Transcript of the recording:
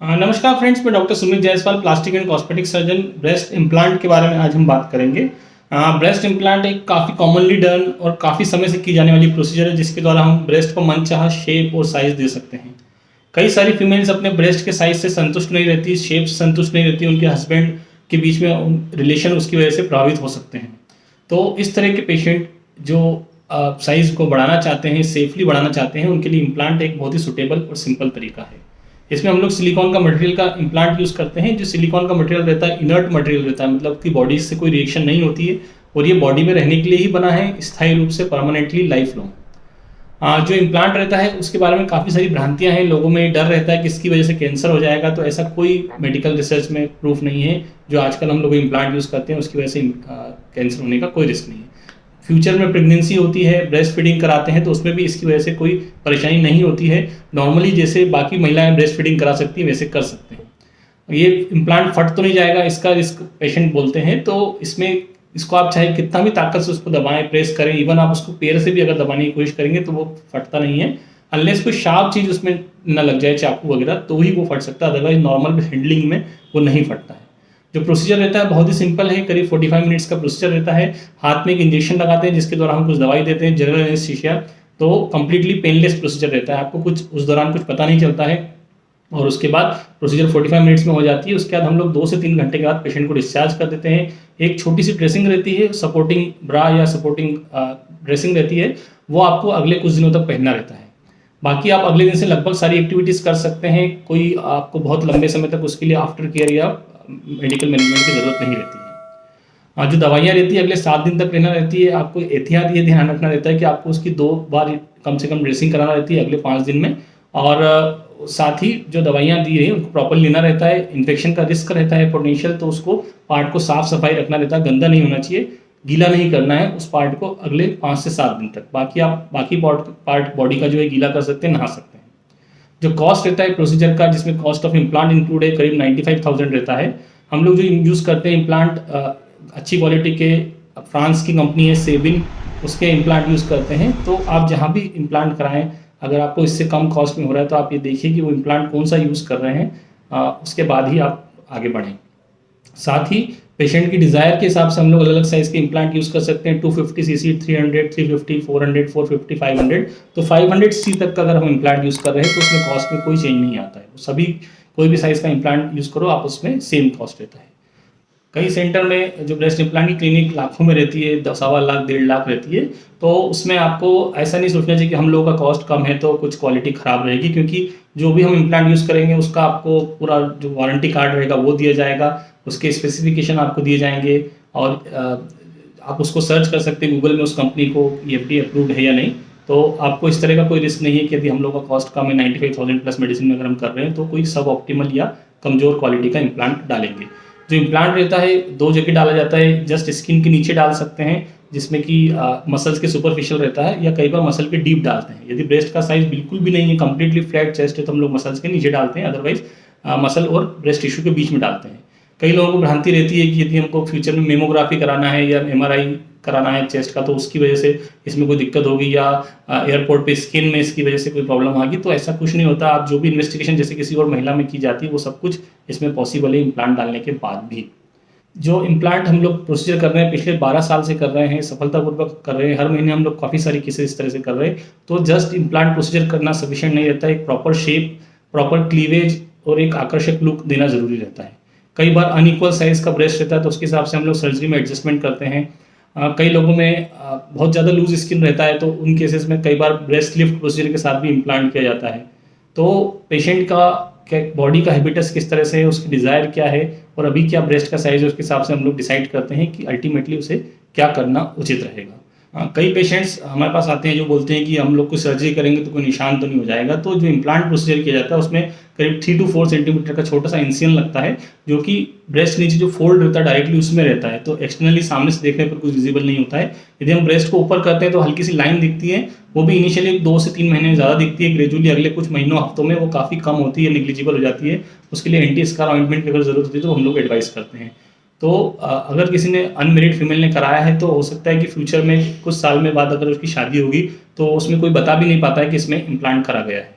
नमस्कार फ्रेंड्स, मैं doctor Sumit Jaiswal, plastic and cosmetic surgeon. Breast implant के बारे में आज हम बात करेंगे। ब्रेस्ट इम्प्लांट एक काफ़ी कॉमनली डन और काफ़ी समय से की जाने वाली प्रोसीजर है, जिसके द्वारा हम ब्रेस्ट को मनचाहा शेप और साइज दे सकते हैं। कई सारी फीमेल्स अपने ब्रेस्ट के साइज से संतुष्ट नहीं रहती, शेप से संतुष्ट नहीं रहती, उनके हस्बैंड के बीच में रिलेशन उसकी वजह से प्रभावित हो सकते हैं। तो इस तरह के पेशेंट जो साइज को बढ़ाना चाहते हैं, सेफली बढ़ाना चाहते हैं, उनके लिए इम्प्लांट एक बहुत ही सुटेबल और सिंपल तरीका है। इसमें हम लोग सिलिकॉन का मटेरियल का इम्प्लांट यूज़ करते हैं। जो सिलिकॉन का मटेरियल रहता है, इनर्ट मटेरियल रहता है, मतलब कि बॉडी से कोई रिएक्शन नहीं होती है और ये बॉडी में रहने के लिए ही बना है, स्थायी रूप से, परमानेंटली, लाइफ लॉन्ग। जो इम्प्लांट रहता है उसके बारे में काफ़ी सारी भ्रांतियां हैं। लोगों में डर रहता है कि इसकी वजह से कैंसर हो जाएगा, तो ऐसा कोई मेडिकल रिसर्च में प्रूफ नहीं है। जो आजकल हम लोग इम्प्लांट यूज़ करते हैं उसकी वजह से कैंसर होने का कोई रिस्क नहीं है। फ्यूचर में प्रेगनेंसी होती है, ब्रेस्ट फीडिंग कराते हैं, तो उसमें भी इसकी वजह से कोई परेशानी नहीं होती है। नॉर्मली जैसे बाकी महिलाएं ब्रेस्ट फीडिंग करा सकती हैं वैसे कर सकते हैं। ये इम्प्लांट फट तो नहीं जाएगा, इसका रिस्क पेशेंट बोलते हैं। तो इसमें इसको आप चाहे कितना भी ताकत से उसको दबाएं, प्रेस करें, इवन आप उसको पैर से भी अगर दबाने की कोशिश करेंगे तो वो फटता नहीं है। अनलेस कोई शार्प चीज़ उसमें न लग जाए, चाकू वगैरह, तो ही वो फट सकता है। अदरवाइज नॉर्मल हैंडलिंग में वो नहीं फटता है। जो प्रोसीजर रहता है बहुत ही सिंपल है, करीब 45 मिनट्स का प्रोसीजर रहता है। हाथ में एक इंजेक्शन लगाते हैं जिसके द्वारा हम कुछ दवाई देते हैं, जनरल एनेस्थीसिया। तो कंप्लीटली पेनलेस प्रोसीजर रहता है, आपको कुछ उस दौरान कुछ पता नहीं चलता है और उसके बाद प्रोसीजर 45 मिनट्स में हो जाती है। उसके बाद हम लोग 2 से 3 घंटे के बाद पेशेंट को डिस्चार्ज कर देते हैं। एक छोटी सी ड्रेसिंग रहती है, सपोर्टिंग ब्रा या सपोर्टिंग ड्रेसिंग रहती है, वो आपको अगले कुछ दिनों तक पहनना रहता है। बाकी आप अगले दिन से लगभग सारी एक्टिविटीज़ कर सकते हैं। कोई आपको बहुत लंबे समय तक उसके लिए आफ्टर केयर या मेडिकल मैनेजमेंट की ज़रूरत नहीं रहती है। जो दवाइयाँ रहती है अगले 7 दिन तक लेना रहती है। आपको एहतियात ये ध्यान रखना रहता है कि आपको उसकी 2 बार कम से कम ड्रेसिंग कराना रहती है अगले 5 दिन में। और साथ ही जो दवाइयाँ दी हैं उनको प्रॉपर लेना रहता है। इन्फेक्शन का रिस्क रहता है पोटेंशियल, तो उसको पार्ट को साफ सफाई रखना रहता है, गंदा नहीं होना चाहिए, गीला नहीं करना है उस पार्ट को अगले 5 से 7 दिन तक। बाकी आप बाकी पार्ट बॉडी का जो है गीला कर सकते हैं, नहा सकते हैं। जो कॉस्ट रहता है प्रोसीजर का, जिसमें कॉस्ट ऑफ इम्प्लांट इंक्लूड है, करीब 95,000 रहता है। हम लोग जो यूज़ करते हैं इम्प्लांट अच्छी क्वालिटी के, फ्रांस की कंपनी है सेबिन, उसके इम्प्लांट यूज़ करते हैं। तो आप जहाँ भी इम्प्लांट कराएं, अगर आपको इससे कम कॉस्ट में हो रहा है तो आप ये देखिए कि वो इम्प्लांट कौन सा यूज़ कर रहे हैं, उसके बाद ही आप आगे बढ़ें। साथ ही पेशेंट की डिज़ायर के हिसाब से हम लोग अलग अलग साइज़ के इम्प्लांट यूज़ कर सकते हैं। 250 सीसी, 300, 350, 400, 450, 500। तो 500 सीसी तक का अगर हम इम्प्लांट यूज़ कर रहे हैं तो उसमें कॉस्ट में कोई चेंज नहीं आता है। सभी कोई भी साइज़ का इम्प्लांट यूज़ करो आप, उसमें सेम कॉस्ट रहता है। कई सेंटर में जो ब्रेस्ट इम्प्लांट की क्लिनिक लाखों में रहती है, 1.25 लाख 1.5 लाख रहती है। तो उसमें आपको ऐसा नहीं सोचना चाहिए कि हम लोगों का कॉस्ट कम है तो कुछ क्वालिटी ख़राब रहेगी, क्योंकि जो भी हम इम्प्लांट यूज़ करेंगे उसका आपको पूरा जो वारंटी कार्ड रहेगा वो दिया जाएगा, उसके स्पेसिफिकेशन आपको दिए जाएंगे और आप उसको सर्च कर सकते हैं गूगल में उस कंपनी को FDA अप्रूव्ड है या नहीं। तो आपको इस तरह का कोई रिस्क नहीं है कि यदि हम लोग का कॉस्ट कम है, 95,000 प्लस मेडिसिन में अगर हम कर रहे हैं तो कोई सब ऑप्टिमल या कमज़ोर क्वालिटी का इम्प्लांट डालेंगे। जो इम्प्लांट रहता है 2 जगह डाला जाता है। जस्ट स्किन के नीचे डाल सकते हैं जिसमें कि मसल्स के सुपरफिशियल रहता है, या कई बार मसल के डीप डालते हैं। यदि ब्रेस्ट का साइज बिल्कुल भी नहीं है, कंप्लीटली फ्लैट चेस्ट है, तो हम लोग मसल्स के नीचे डालते हैं, अदरवाइज मसल और ब्रेस्ट टिश्यू के बीच में डालते हैं। कई लोगों को भ्रांति रहती है कि यदि हमको फ्यूचर में मेमोग्राफी कराना है या MRI कराना है चेस्ट का, तो उसकी वजह से इसमें कोई दिक्कत होगी या एयरपोर्ट पे स्किन में इसकी वजह से कोई प्रॉब्लम आएगी। तो ऐसा कुछ नहीं होता। आप जो भी इन्वेस्टिगेशन जैसे किसी और महिला में की जाती है वो सब कुछ इसमें पॉसिबल है इम्प्लांट डालने के बाद भी। जो इम्प्लांट हम लोग प्रोसीजर कर रहे हैं पिछले 12 साल से कर रहे हैं, सफलतापूर्वक कर रहे हैं। हर महीने हम लोग काफ़ी सारी केसेस इस तरह से कर रहे हैं। तो जस्ट इम्प्लांट प्रोसीजर करना सफिशिएंट नहीं रहता है। एक प्रॉपर शेप, प्रॉपर क्लीवेज और एक आकर्षक लुक देना ज़रूरी रहता है। कई बार अनइक्वल साइज़ का ब्रेस्ट रहता है तो उसके हिसाब से हम लोग सर्जरी में एडजस्टमेंट करते हैं। कई लोगों में बहुत ज़्यादा लूज स्किन रहता है तो उन केसेस में कई बार ब्रेस्ट लिफ्ट प्रोसीजर के साथ भी इम्प्लांट किया जाता है। तो पेशेंट का बॉडी का हैबिटस किस तरह से है, उसकी डिज़ायर क्या है और अभी क्या ब्रेस्ट का साइज़ है, उसके हिसाब से हम लोग डिसाइड करते हैं कि अल्टीमेटली उसे क्या करना उचित रहेगा। कई पेशेंट्स हमारे पास आते हैं जो बोलते हैं कि हम लोग कोई सर्जरी करेंगे तो कोई निशान तो नहीं हो जाएगा। तो जो इम्प्लांट प्रोसीजर किया जाता है उसमें करीब 3 to 4 सेंटीमीटर का छोटा सा इंसियन लगता है, जो कि ब्रेस्ट नीचे जो फोल्ड रहता है डायरेक्टली उसमें रहता है। तो एक्सटर्नली सामने से देखने पर कुछ विजिबल नहीं होता है। यदि हम ब्रेस्ट को ऊपर करते हैं तो हल्की सी लाइन दिखती है, वो भी इनिशियली 2 से 3 महीने में ज़्यादा दिखती है, ग्रेजुअली अगले कुछ महीनों हफ्तों में वो काफ़ी कम होती है, निग्लिजिबल हो जाती है। उसके लिए एंटी स्कार ऑइंटमेंट की अगर ज़रूरत होती है तो हम लोग एडवाइस करते हैं। तो अगर किसी ने अनमेरिड फीमेल ने कराया है तो हो सकता है कि फ्यूचर में कुछ साल में बाद अगर उसकी शादी होगी तो उसमें कोई बता भी नहीं पाता है कि इसमें इम्प्लांट करा गया है।